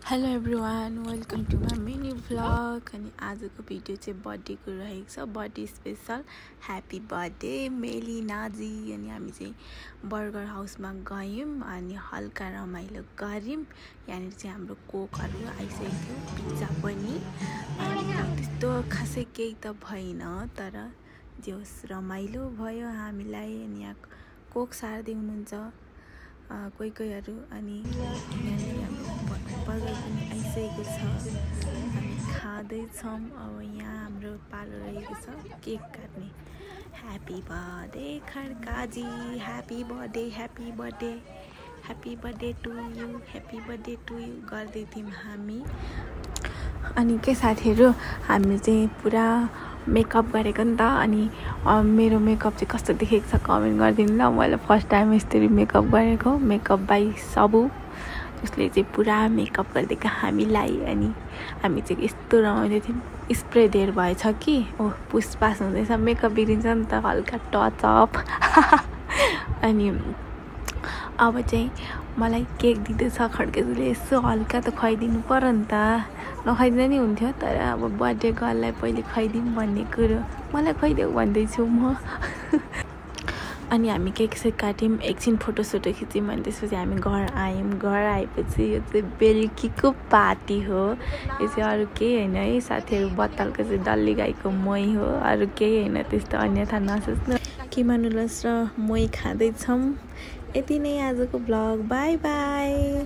Hello everyone, welcome to my mini vlog. अनि आजको video चाहिँ बर्थडेको रहेको छ। बर्थडे स्पेसल ह्याप्पी बर्थडे मेलिनाजी। अनि हामी चाहिँ बर्गर हाउसमा गयौँ अनि हल्का रमाइलो गऱ्यौँ। यहाँनिर चाहिँ हाम्रो कोकहरू आइसकेको थियो, पिज्जा पनि। अनि त्यस्तो खासै केही त भएन, तर जे होस् रमाइलो भयो हामीलाई। अनि यहाँ कोक सार्दै हुनुहुन्छ कोही कोहीहरू। अनि यहाँनिर हाम्रो बर्गर पनि आइसकेको छ, हामी खाँदैछौँ। अब यहाँ हाम्रो पालो रहेको छ केक काट्ने। ह्याप्पी बर्थडे खड्काजी, happy birthday, happy birthday, happy birthday to you, happy birthday to you गर्दै थियौँ हामी। अनि के साथीहरू, हामी चाहिँ पुरा मेकअप गरेको नि त। अनि मेरो मेकअप चाहिँ कस्तो देखेको छ कमेन्ट गरिदिनु ल। मैले फर्स्ट टाइम यसरी मेकअप गरेको, मेकअप बाई सबु। उसले चाहिँ पुरा मेकअप गरिदिएको हामीलाई। अनि हामी चाहिँ यस्तो रमाइलो थियौँ। स्प्रे धेर भएछ कि पुसपास हुँदैछ, मेकअप बिग्रिन्छ नि त, हल्का टचअप। अनि अब चाहिँ मलाई केक दिँदैछ खड्केजुले, यसो हल्का त खुवाइदिनु पर्यो नि त, नखुवाइदिँदा नि हुन्थ्यो। तर अब बर्थडे गर्ललाई पहिले खुवाइदिउँ भन्ने कुरो, मलाई खुवाइदेऊ भन्दैछु म। अनि हामी केक सेक काट्यौँ, एकछिन फोटोसोटो खिच्यौँ। अनि त्यसपछि हामी घर आयौँ। घर आएपछि यो चाहिँ बेलुकीको पार्टी हो। यो चाहिँ अरू केही होइन है साथीहरू, बत्तालको चाहिँ डल्ली गाईको मही हो, अरू केही होइन। त्यस्तो अन्यथा नसोच्नु। किमा नुडल्स र मही खाँदैछौँ। यति नै आजको भ्लग। By by.